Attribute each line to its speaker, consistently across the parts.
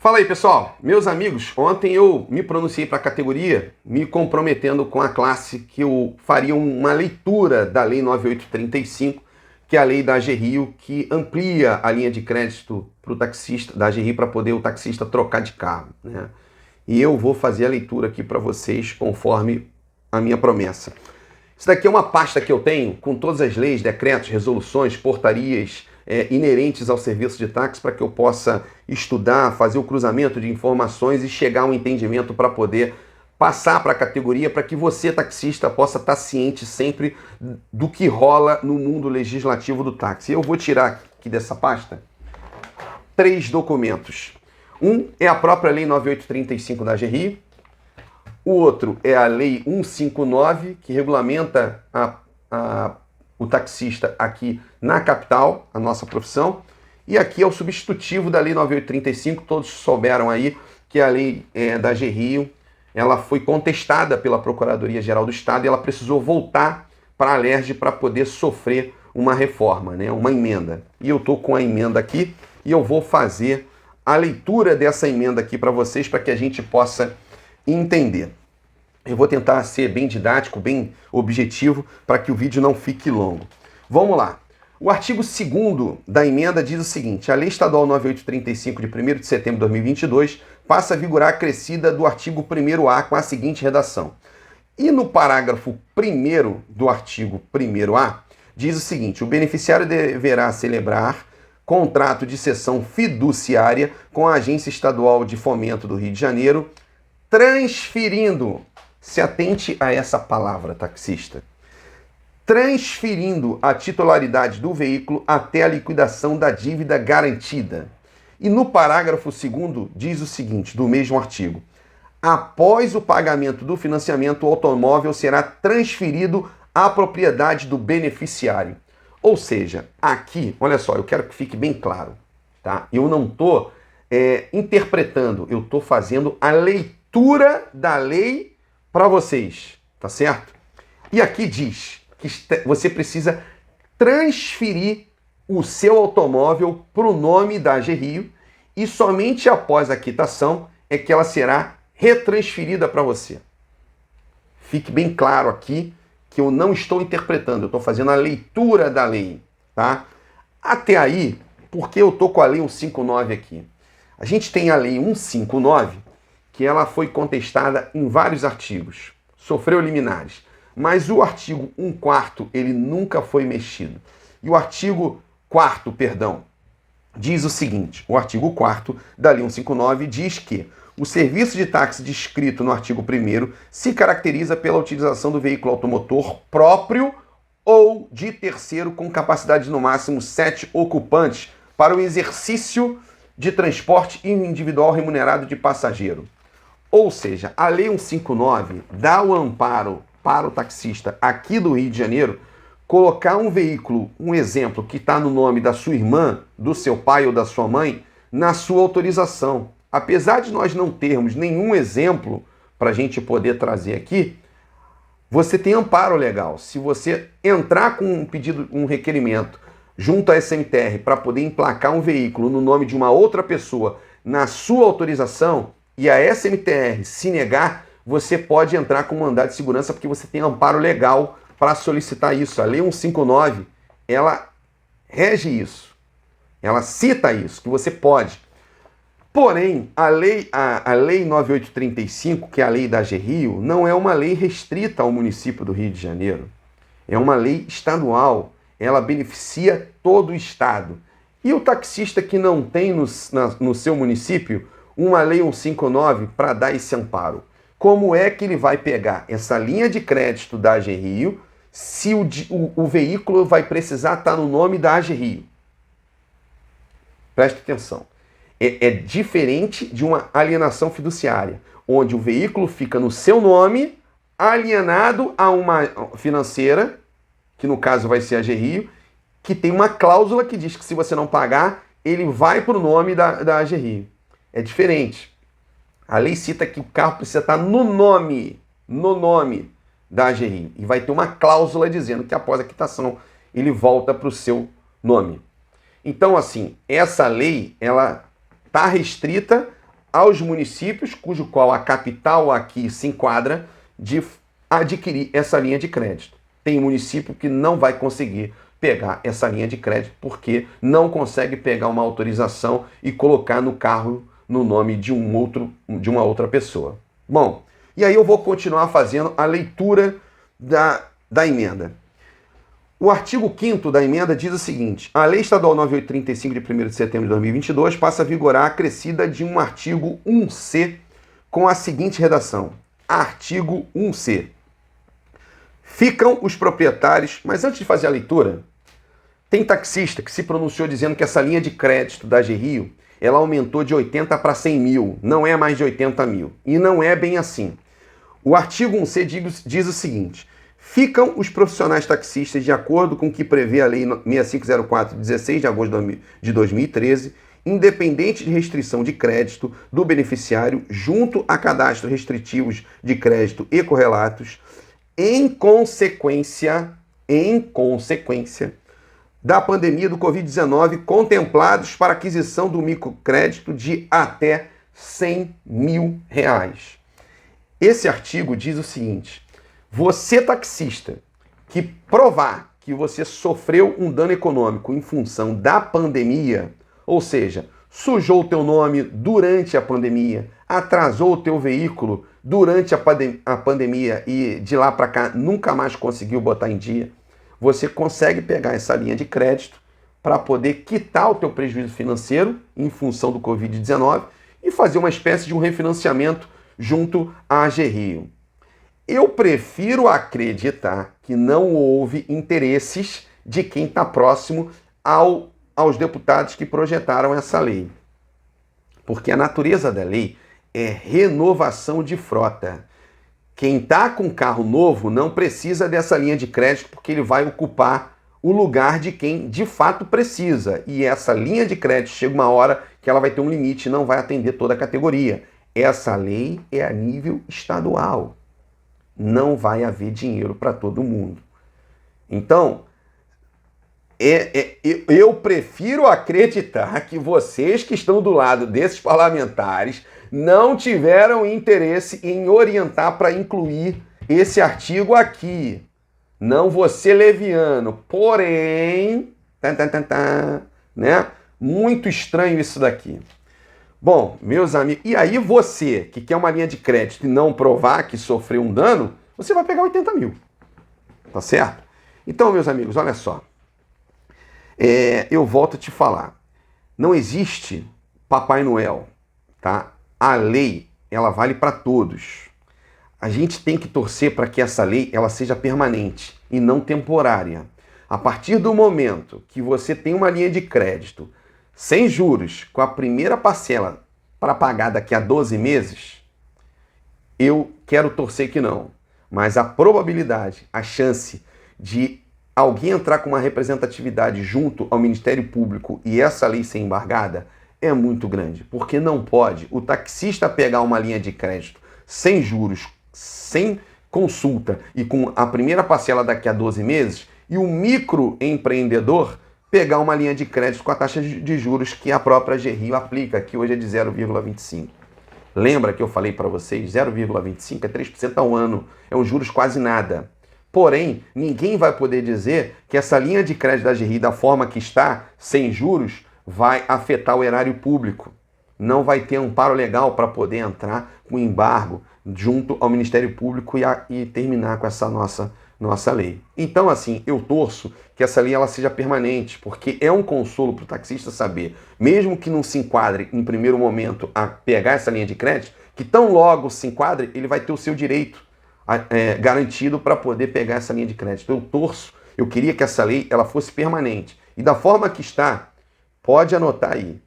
Speaker 1: Fala aí, pessoal. Meus amigos, ontem eu me pronunciei para a categoria, me comprometendo com a classe que eu faria uma leitura da Lei 9835, que é a lei da AGRIO, que amplia a linha de crédito para o taxista, da AGRIO, para poder o taxista trocar de carro, né? E eu vou fazer a leitura aqui para vocês conforme a minha promessa. Isso daqui é uma pasta que eu tenho com todas as leis, decretos, resoluções, portarias inerentes ao serviço de táxi para que eu possa estudar, fazer o cruzamento de informações e chegar a um entendimento para poder passar para a categoria, para que você, taxista, possa estar ciente sempre do que rola no mundo legislativo do táxi. Eu vou tirar aqui dessa pasta 3 documentos. Um é a própria Lei 9835 da AGRIO. O outro é a Lei 159, que regulamenta o taxista aqui na capital, a nossa profissão. E aqui é o substitutivo da Lei 9835, todos souberam aí que a lei da AGRIO, ela foi contestada pela Procuradoria-Geral do Estado e ela precisou voltar para a LERJ para poder sofrer uma reforma, né? Uma emenda. E eu estou com a emenda aqui e eu vou fazer a leitura dessa emenda aqui para vocês, para que a gente possa entender. Eu vou tentar ser bem didático, bem objetivo, para que o vídeo não fique longo. Vamos lá. O artigo 2º da emenda diz o seguinte: a Lei Estadual 9835, de 1º de setembro de 2022, passa a vigorar acrescida do artigo 1º-A com a seguinte redação. E no parágrafo 1º do artigo 1º-A, diz o seguinte: o beneficiário deverá celebrar contrato de cessão fiduciária com a Agência Estadual de Fomento do Rio de Janeiro, transferindo, se atente a essa palavra, taxista, transferindo a titularidade do veículo até a liquidação da dívida garantida. E no parágrafo 2º diz o seguinte, do mesmo artigo: após o pagamento do financiamento, o automóvel será transferido à propriedade do beneficiário. Ou seja, aqui, olha só, eu quero que fique bem claro, tá? Eu não estou interpretando, eu estou fazendo a leitura da lei para vocês, tá certo? E aqui diz que você precisa transferir o seu automóvel para o nome da AGRIO e somente após a quitação é que ela será retransferida para você. Fique bem claro aqui que eu não estou interpretando, eu estou fazendo a leitura da lei, tá? Até aí, por que eu estou com a Lei 159 aqui? A gente tem a Lei 159, que ela foi contestada em vários artigos, sofreu liminares, mas o artigo 1/4 ele nunca foi mexido. E o artigo 4º, perdão, diz o seguinte: o artigo 4º da Lei 159 diz que o serviço de táxi descrito no artigo 1º se caracteriza pela utilização do veículo automotor próprio ou de terceiro com capacidade de no máximo 7 ocupantes para o exercício de transporte individual remunerado de passageiro. Ou seja, a Lei 159 dá o amparo para o taxista aqui do Rio de Janeiro colocar um veículo, um exemplo, que está no nome da sua irmã, do seu pai ou da sua mãe, na sua autorização. Apesar de nós não termos nenhum exemplo para a gente poder trazer aqui, você tem amparo legal. Se você entrar com um pedido, um requerimento junto à SMTR para poder emplacar um veículo no nome de uma outra pessoa na sua autorização e a SMTR se negar, você pode entrar com mandado de segurança porque você tem amparo legal para solicitar isso. A Lei 159, ela rege isso. Ela cita isso, que você pode. Porém, a lei 9835, que é a lei da AGRIO, não é uma lei restrita ao município do Rio de Janeiro. É uma lei estadual. Ela beneficia todo o estado. E o taxista que não tem no seu município uma lei 159 para dar esse amparo, como é que ele vai pegar essa linha de crédito da AGRIO se o veículo vai precisar estar no nome da AGRIO? Preste atenção. É diferente de uma alienação fiduciária, onde o veículo fica no seu nome, alienado a uma financeira, que no caso vai ser a AGRIO, que tem uma cláusula que diz que se você não pagar, ele vai para o nome da AGRIO. É diferente. A lei cita que o carro precisa estar no nome da AGRIO. E vai ter uma cláusula dizendo que após a quitação ele volta para o seu nome. Então, assim, essa lei, ela está restrita aos municípios, cujo qual a capital aqui se enquadra, de adquirir essa linha de crédito. Tem município que não vai conseguir pegar essa linha de crédito porque não consegue pegar uma autorização e colocar no carro no nome de uma outra pessoa. Bom, e aí eu vou continuar fazendo a leitura da emenda. O artigo 5º da emenda diz o seguinte: a Lei Estadual 9835 de 1º de setembro de 2022 passa a vigorar acrescida de um artigo 1C com a seguinte redação. Artigo 1C. Ficam os proprietários... Mas antes de fazer a leitura, tem taxista que se pronunciou dizendo que essa linha de crédito da AGRIO, ela aumentou de 80 para 100 mil, não é mais de 80 mil. E não é bem assim. O artigo 1C diz o seguinte: ficam os profissionais taxistas de acordo com o que prevê a Lei 6504, 16 de agosto de 2013, independente de restrição de crédito do beneficiário junto a cadastros restritivos de crédito e correlatos, em consequência da pandemia do Covid-19, contemplados para aquisição do microcrédito de até 100 mil reais. Esse artigo diz o seguinte: você taxista que provar que você sofreu um dano econômico em função da pandemia, ou seja, sujou o teu nome durante a pandemia, atrasou o teu veículo durante a pandemia e de lá para cá nunca mais conseguiu botar em dia, você consegue pegar essa linha de crédito para poder quitar o teu prejuízo financeiro em função do Covid-19 e fazer uma espécie de um refinanciamento junto à AGRIO. Eu prefiro acreditar que não houve interesses de quem está próximo aos deputados que projetaram essa lei. Porque a natureza da lei é renovação de frota. Quem está com carro novo não precisa dessa linha de crédito porque ele vai ocupar o lugar de quem de fato precisa. E essa linha de crédito chega uma hora que ela vai ter um limite e não vai atender toda a categoria. Essa lei é a nível estadual. Não vai haver dinheiro para todo mundo. Então, eu prefiro acreditar que vocês que estão do lado desses parlamentares não tiveram interesse em orientar para incluir esse artigo aqui. Não vou ser leviano, porém, né? Muito estranho isso daqui. Bom, meus amigos, e aí você que quer uma linha de crédito e não provar que sofreu um dano, você vai pegar 80 mil, tá certo? Então, meus amigos, olha só, eu volto a te falar, não existe Papai Noel, tá? A lei, ela vale para todos. A gente tem que torcer para que essa lei ela seja permanente e não temporária. A partir do momento que você tem uma linha de crédito sem juros, com a primeira parcela para pagar daqui a 12 meses, eu quero torcer que não. Mas a probabilidade, a chance de alguém entrar com uma representatividade junto ao Ministério Público e essa lei ser embargada é muito grande. Porque não pode o taxista pegar uma linha de crédito sem juros, sem consulta e com a primeira parcela daqui a 12 meses e o microempreendedor pegar uma linha de crédito com a taxa de juros que a própria AGRIO aplica, que hoje é de 0,25. Lembra que eu falei para vocês, 0,25 é 3% ao ano, é um juros quase nada. Porém, ninguém vai poder dizer que essa linha de crédito da AGRIO, da forma que está, sem juros, vai afetar o erário público. Não vai ter amparo legal para poder entrar com embargo junto ao Ministério Público e terminar com essa nossa lei. Então, assim, eu torço que essa lei ela seja permanente, porque é um consolo para o taxista saber, mesmo que não se enquadre em primeiro momento a pegar essa linha de crédito, que tão logo se enquadre, ele vai ter o seu direito garantido para poder pegar essa linha de crédito. Eu torço, eu queria que essa lei ela fosse permanente. E da forma que está, pode anotar aí,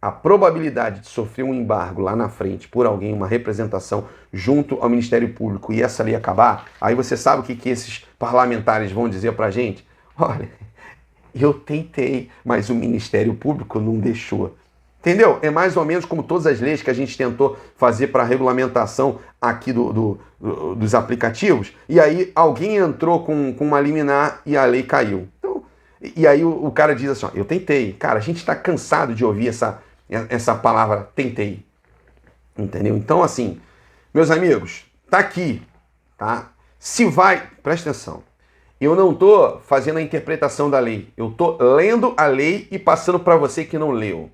Speaker 1: a probabilidade de sofrer um embargo lá na frente por alguém, uma representação junto ao Ministério Público e essa lei acabar, aí você sabe o que esses parlamentares vão dizer pra gente? Olha, eu tentei, mas o Ministério Público não deixou. Entendeu? É mais ou menos como todas as leis que a gente tentou fazer para a regulamentação aqui dos aplicativos, e aí alguém entrou com uma liminar e a lei caiu. Então, e aí o cara diz assim, ó, eu tentei. Cara, a gente está cansado de ouvir essa palavra tentei. Entendeu? Então, assim, meus amigos, tá aqui, tá? Se vai, presta atenção. Eu não tô fazendo a interpretação da lei. Eu tô lendo a lei e passando para você que não leu,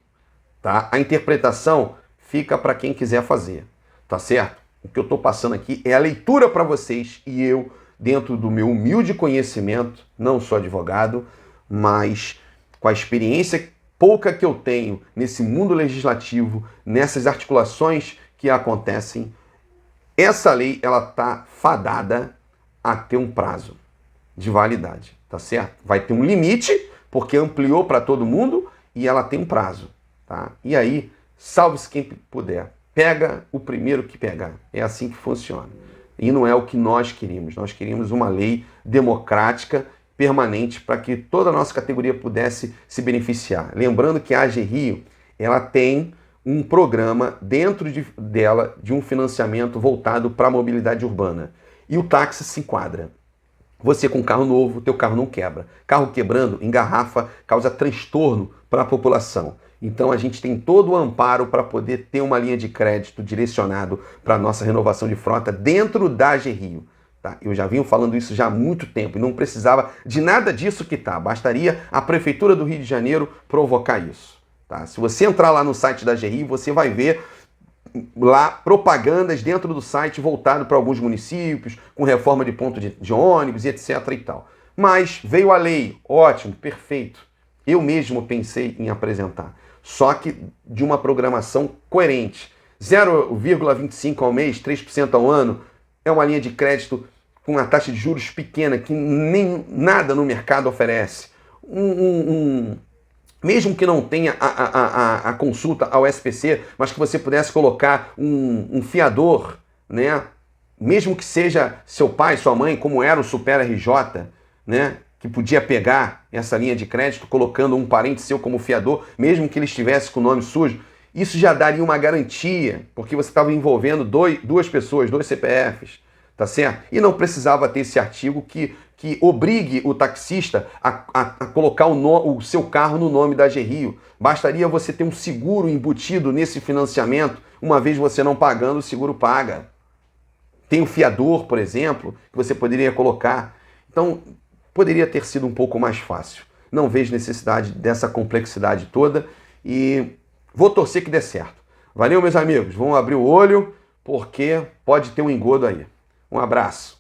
Speaker 1: tá? A interpretação fica para quem quiser fazer, tá certo? O que eu tô passando aqui é a leitura para vocês e eu, dentro do meu humilde conhecimento, não sou advogado, mas com a experiência pouca que eu tenho nesse mundo legislativo, nessas articulações que acontecem, essa lei ela tá fadada a ter um prazo de validade, tá certo? Vai ter um limite, porque ampliou para todo mundo e ela tem um prazo, tá? E aí, salve-se quem puder. Pega o primeiro que pegar. É assim que funciona. E não é o que nós queríamos. Nós queríamos uma lei democrática, permanente, para que toda a nossa categoria pudesse se beneficiar. Lembrando que a AG Rio, ela tem um programa dentro dela de um financiamento voltado para a mobilidade urbana. E o táxi se enquadra. Você com carro novo, teu carro não quebra. Carro quebrando, engarrafa, causa transtorno para a população. Então a gente tem todo o amparo para poder ter uma linha de crédito direcionado para a nossa renovação de frota dentro da AG Rio. Tá? Eu já venho falando isso já há muito tempo e não precisava de nada disso que tá. Bastaria a Prefeitura do Rio de Janeiro provocar isso. Tá? Se você entrar lá no site da AG Rio, você vai ver lá propagandas dentro do site voltado para alguns municípios, com reforma de ponto de ônibus e etc e tal. Mas veio a lei, ótimo, perfeito. Eu mesmo pensei em apresentar, só que de uma programação coerente. 0,25 ao mês, 3% ao ano, é uma linha de crédito com uma taxa de juros pequena que nem nada no mercado oferece. Mesmo que não tenha a consulta ao SPC, mas que você pudesse colocar um fiador, né? Mesmo que seja seu pai, sua mãe, como era o Super RJ, né? Que podia pegar essa linha de crédito colocando um parente seu como fiador, mesmo que ele estivesse com o nome sujo, isso já daria uma garantia, porque você estava envolvendo duas pessoas, dois CPFs, tá certo? E não precisava ter esse artigo que obrigue o taxista a colocar o seu carro no nome da AG Rio. Bastaria você ter um seguro embutido nesse financiamento, uma vez você não pagando, o seguro paga. Tem o fiador, por exemplo, que você poderia colocar. Então, poderia ter sido um pouco mais fácil. Não vejo necessidade dessa complexidade toda e vou torcer que dê certo. Valeu, meus amigos. Vamos abrir o olho, porque pode ter um engodo aí. Um abraço.